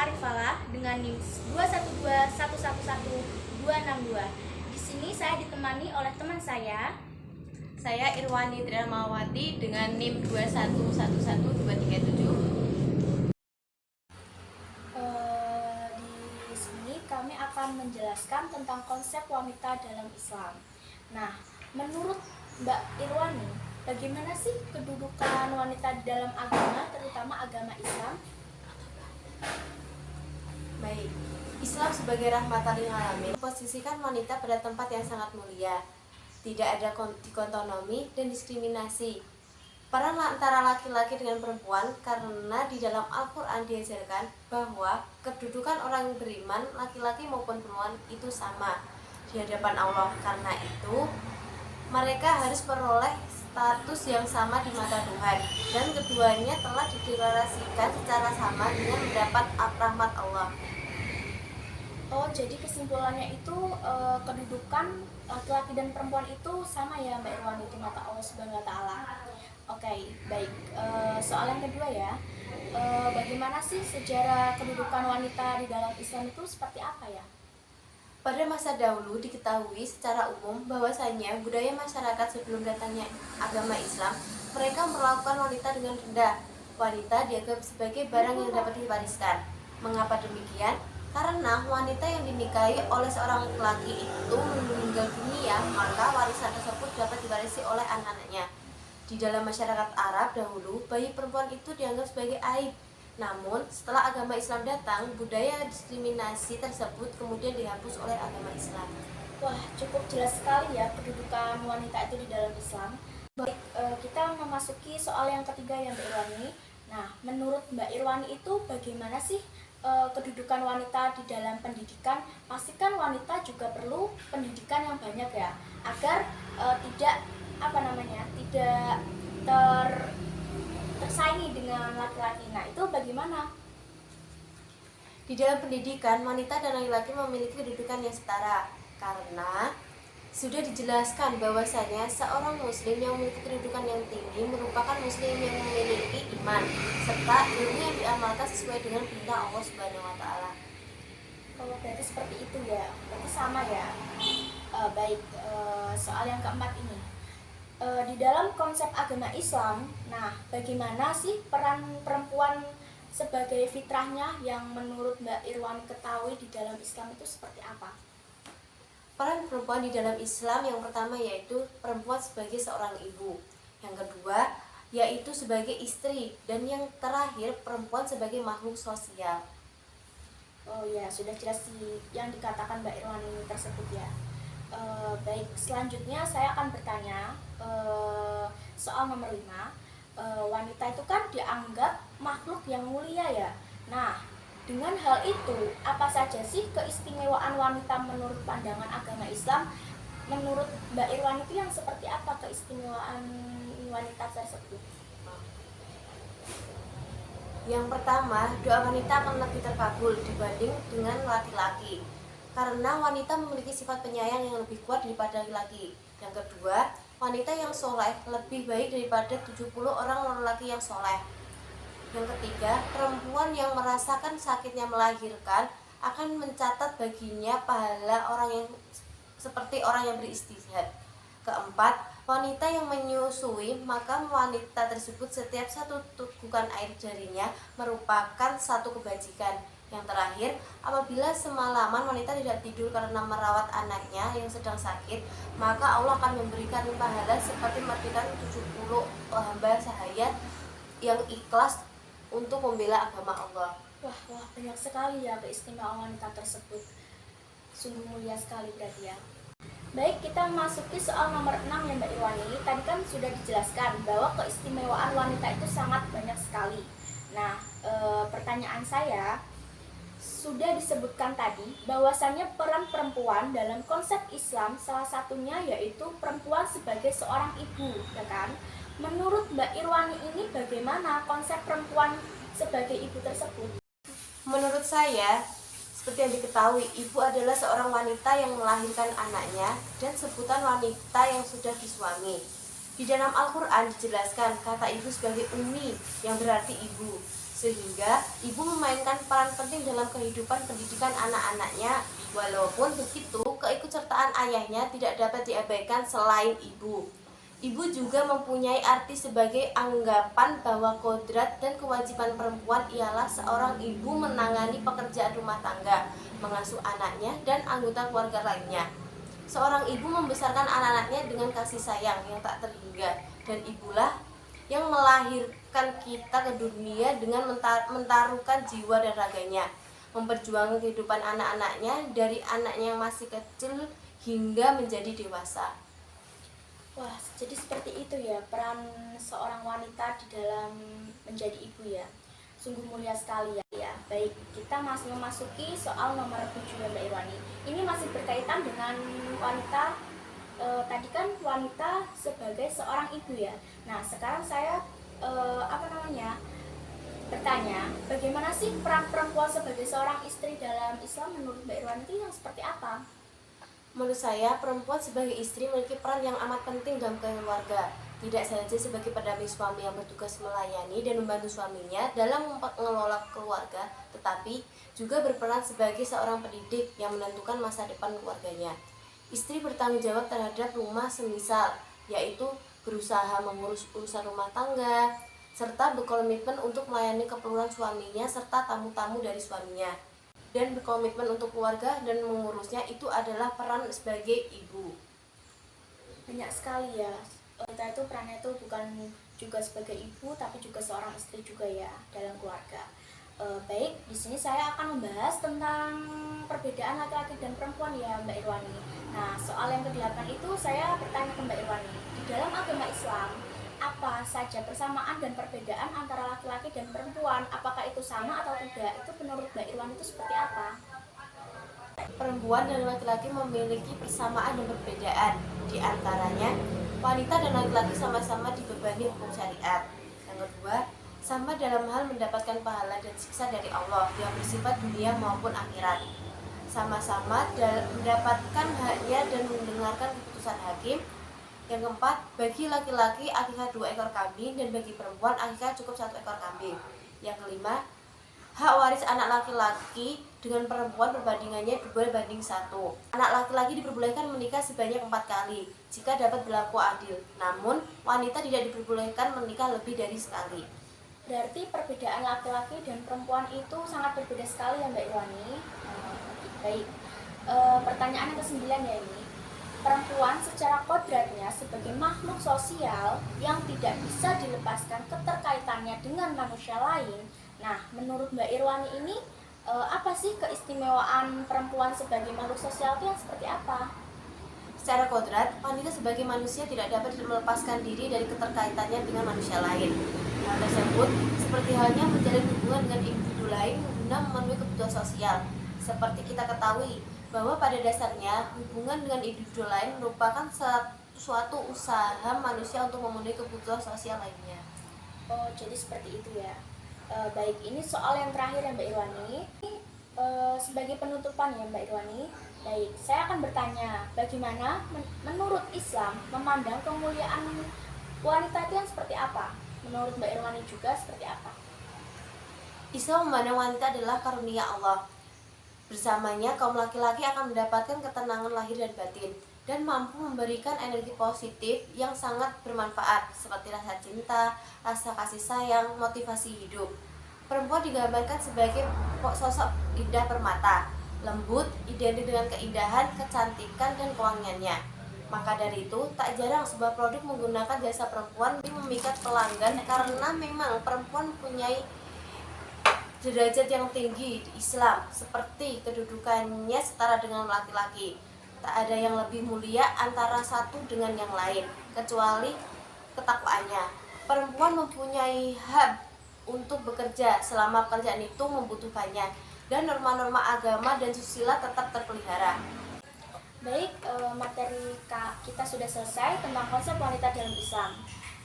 Arifala dengan NIM 212111262. Di sini saya ditemani oleh teman saya. Saya Irwani Trinamawati dengan NIM 2111237. Di sini kami akan menjelaskan tentang konsep wanita dalam Islam. Nah, menurut Mbak Irwani, bagaimana sih kedudukan wanita di dalam agama, terutama agama Islam? Baik, Islam sebagai rahmatan lil alamin memposisikan wanita pada tempat yang sangat mulia. Tidak ada dikotomi dan diskriminasi peran antara laki-laki dengan perempuan, karena di dalam Al-Quran diajarkan bahwa kedudukan orang yang beriman, laki-laki maupun perempuan itu sama di hadapan Allah. Karena itu mereka harus peroleh status yang sama di mata Tuhan, dan keduanya telah dideklarasikan secara sama dengan mendapat rahmat Allah. Oh, jadi kesimpulannya itu kedudukan laki-laki dan perempuan itu sama ya Mbak Irwani di mata Allah Subhanahu wa Ta'ala. Oke, baik. Soal yang kedua ya, bagaimana sih sejarah kedudukan wanita di dalam Islam itu seperti apa ya? Pada masa dahulu diketahui secara umum bahwasanya budaya masyarakat sebelum datangnya agama Islam, mereka memperlakukan wanita dengan rendah. Wanita dianggap sebagai barang yang dapat diwariskan. Mengapa demikian? Karena wanita yang dinikahi oleh seorang laki-laki itu meninggal dunia, maka warisan tersebut dapat diwarisi oleh anak-anaknya. Di dalam masyarakat Arab dahulu, bayi perempuan itu dianggap sebagai aib. Namun, setelah agama Islam datang, budaya diskriminasi tersebut kemudian dihapus oleh agama Islam. Wah, cukup jelas sekali ya kedudukan wanita itu di dalam Islam. Baik, kita memasuki soal yang ketiga ya Mbak Irwani. Nah, menurut Mbak Irwani itu bagaimana sih kedudukan wanita di dalam pendidikan? Pastikan wanita juga perlu pendidikan yang banyak ya, agar tidak tersaingi dengan laki-laki. Nah, itu bagaimana? Di dalam pendidikan, wanita dan laki-laki memiliki kedudukan yang setara, karena sudah dijelaskan bahwasanya seorang muslim yang memiliki kedudukan yang tinggi merupakan muslim yang memiliki iman serta ilmu yang diamalkan sesuai dengan perintah Allah Subhanahu wa Ta'ala. Kalau berarti seperti itu ya, berarti sama ya. Baik, soal yang keempat ini, di dalam konsep agama Islam, nah bagaimana sih peran perempuan sebagai fitrahnya yang menurut Mbak Irwani ketahui di dalam Islam itu seperti apa? Peran perempuan di dalam Islam yang pertama yaitu perempuan sebagai seorang ibu, yang kedua yaitu sebagai istri, dan yang terakhir perempuan sebagai makhluk sosial. Oh ya, sudah jelas sih yang dikatakan Mbak Irwani tersebut ya. Baik, selanjutnya saya akan bertanya soal nomor 5. Wanita itu kan dianggap makhluk yang mulia ya. Nah, dengan hal itu, apa saja sih keistimewaan wanita menurut pandangan agama Islam? Menurut Mbak Irwani itu yang seperti apa keistimewaan wanita tersebut? Yang pertama, doa wanita akan lebih terkabul dibanding dengan laki-laki, karena wanita memiliki sifat penyayang yang lebih kuat daripada laki-laki. Yang kedua, wanita yang soleh lebih baik daripada 70 orang laki-laki yang soleh. Yang ketiga, perempuan yang merasakan sakitnya melahirkan akan mencatat baginya pahala orang yang seperti orang yang beristihad. Keempat, wanita yang menyusui, maka wanita tersebut setiap satu tugukan air jarinya merupakan satu kebajikan. Yang terakhir, apabila semalaman wanita tidak tidur karena merawat anaknya yang sedang sakit, maka Allah akan memberikan pahala seperti memberikan 70 hamba sahaya yang ikhlas untuk membela agama Allah. Wah, banyak sekali ya keistimewaan wanita tersebut. Sungguh mulia sekali berarti ya. Baik, kita masuki soal nomor 6 ya Mbak Irwani. Tadi kan sudah dijelaskan bahwa keistimewaan wanita itu sangat banyak sekali. Nah, pertanyaan saya, sudah disebutkan tadi bahwasannya peran perempuan dalam konsep Islam salah satunya yaitu perempuan sebagai seorang ibu, ya kan? Menurut Mbak Irwani ini bagaimana konsep perempuan sebagai ibu tersebut? Menurut saya, seperti yang diketahui, ibu adalah seorang wanita yang melahirkan anaknya dan sebutan wanita yang sudah disuami. Di dalam Al-Quran dijelaskan kata ibu sebagai ummi yang berarti ibu. sehingga ibu memainkan peran penting dalam kehidupan pendidikan anak-anaknya. Walaupun begitu, keikutsertaan ayahnya tidak dapat diabaikan selain ibu. Ibu juga mempunyai arti sebagai anggapan bahwa kodrat dan kewajiban perempuan ialah seorang ibu menangani pekerjaan rumah tangga, mengasuh anaknya dan anggota keluarga lainnya. Seorang ibu membesarkan anak-anaknya dengan kasih sayang yang tak terhingga, dan ibulah yang melahirkan kita ke dunia dengan mentaruhkan jiwa dan raganya, memperjuangkan kehidupan anak-anaknya dari anaknya yang masih kecil hingga menjadi dewasa. Wah, jadi seperti itu ya peran seorang wanita di dalam menjadi ibu ya. Sungguh mulia sekali ya. Baik, kita masih memasuki soal nomor 7 ya Mbak Irwani. Ini masih berkaitan dengan wanita. Tadi kan wanita sebagai seorang ibu ya. Nah, sekarang saya bertanya, bagaimana sih peran perempuan sebagai seorang istri dalam Islam menurut Mbak Irwani itu yang seperti apa? Menurut saya, perempuan sebagai istri memiliki peran yang amat penting dalam keluarga. Tidak saja sebagai pendamping suami yang bertugas melayani dan membantu suaminya dalam mengelola keluarga, tetapi juga berperan sebagai seorang pendidik yang menentukan masa depan keluarganya. Istri bertanggung jawab terhadap rumah semisal, yaitu berusaha mengurus urusan rumah tangga, serta berkomitmen untuk melayani keperluan suaminya serta tamu-tamu dari suaminya. Dan berkomitmen untuk keluarga dan mengurusnya itu adalah peran sebagai ibu. Banyak sekali ya. Wanita itu perannya itu bukan juga sebagai ibu tapi juga seorang istri juga ya dalam keluarga. Baik, di sini saya akan membahas tentang perbedaan laki-laki dan perempuan ya Mbak Irwani. Nah, soal yang ke-8 itu saya bertanya ke Mbak Irwani. Di dalam agama Islam, apa saja persamaan dan perbedaan antara laki-laki dan perempuan? Apakah itu sama atau tidak? Itu menurut Mbak Irwan itu seperti apa? Perempuan dan laki-laki memiliki persamaan dan perbedaan. Di antaranya, wanita dan laki-laki sama-sama dibebani hukum syariat. Yang kedua, sama dalam hal mendapatkan pahala dan siksa dari Allah yang bersifat dunia maupun akhirat. Sama-sama mendapatkan haknya dan mendengarkan keputusan hakim. Yang keempat, bagi laki-laki akikah 2 ekor kambing dan bagi perempuan akikah cukup 1 ekor kambing. Yang kelima, hak waris anak laki-laki dengan perempuan perbandingannya 2:1. Anak laki-laki diperbolehkan menikah sebanyak 4 kali jika dapat berlaku adil. Namun, wanita tidak diperbolehkan menikah lebih dari sekali. Berarti perbedaan laki-laki dan perempuan itu sangat berbeda sekali ya Mbak Irwani. Baik, pertanyaan yang ke-9 ya ini. Perempuan secara kodratnya sebagai makhluk sosial yang tidak bisa dilepaskan keterkaitannya dengan manusia lain. Nah, menurut Mbak Irwani ini apa sih keistimewaan perempuan sebagai makhluk sosial itu yang seperti apa? Secara kodrat, wanita sebagai manusia tidak dapat melepaskan diri dari keterkaitannya dengan manusia lain. Hal tersebut seperti halnya menjalin hubungan dengan individu lain guna memenuhi kebutuhan sosial. Seperti kita ketahui, bahwa pada dasarnya hubungan dengan individu lain merupakan suatu usaha manusia untuk memenuhi kebutuhan sosial lainnya. Oh, jadi seperti itu ya. Baik, ini soal yang terakhir ya Mbak Irwani. Sebagai penutupan ya Mbak Irwani. Baik, saya akan bertanya, bagaimana menurut Islam memandang kemuliaan wanita itu yang seperti apa? Menurut Mbak Irwani juga seperti apa? Islam memandang wanita adalah karunia Allah. Bersamanya, kaum laki-laki akan mendapatkan ketenangan lahir dan batin dan mampu memberikan energi positif yang sangat bermanfaat seperti rasa cinta, rasa kasih sayang, motivasi hidup. Perempuan digambarkan sebagai sosok indah permata, lembut, identik dengan keindahan, kecantikan, dan kewangiannya. Maka dari itu, tak jarang sebuah produk menggunakan jasa perempuan yang memikat pelanggan karena memang perempuan mempunyai derajat yang tinggi di Islam, seperti kedudukannya setara dengan laki-laki. Tak ada yang lebih mulia antara satu dengan yang lain, kecuali ketakwaannya. Perempuan mempunyai hak untuk bekerja selama pekerjaan itu membutuhkannya, dan norma-norma agama dan susila tetap terpelihara. Baik, materi kita sudah selesai tentang konsep wanita dalam Islam.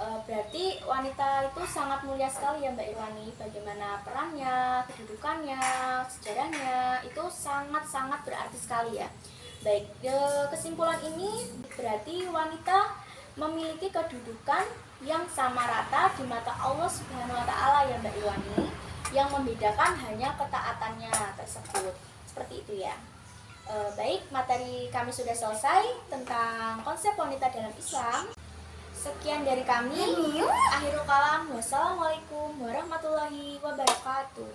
Berarti wanita itu sangat mulia sekali ya Mbak Irwani. Bagaimana perannya, kedudukannya, sejarahnya itu sangat-sangat berarti sekali ya. Baik, kesimpulan ini berarti wanita memiliki kedudukan yang sama rata di mata Allah Subhanahu wa Ta'ala ya Mbak Irwani. Yang membedakan hanya ketaatannya tersebut. Seperti itu ya. Baik, materi kami sudah selesai tentang konsep wanita dalam Islam. Sekian dari kami. Akhirul kalam. Wassalamualaikum warahmatullahi wabarakatuh.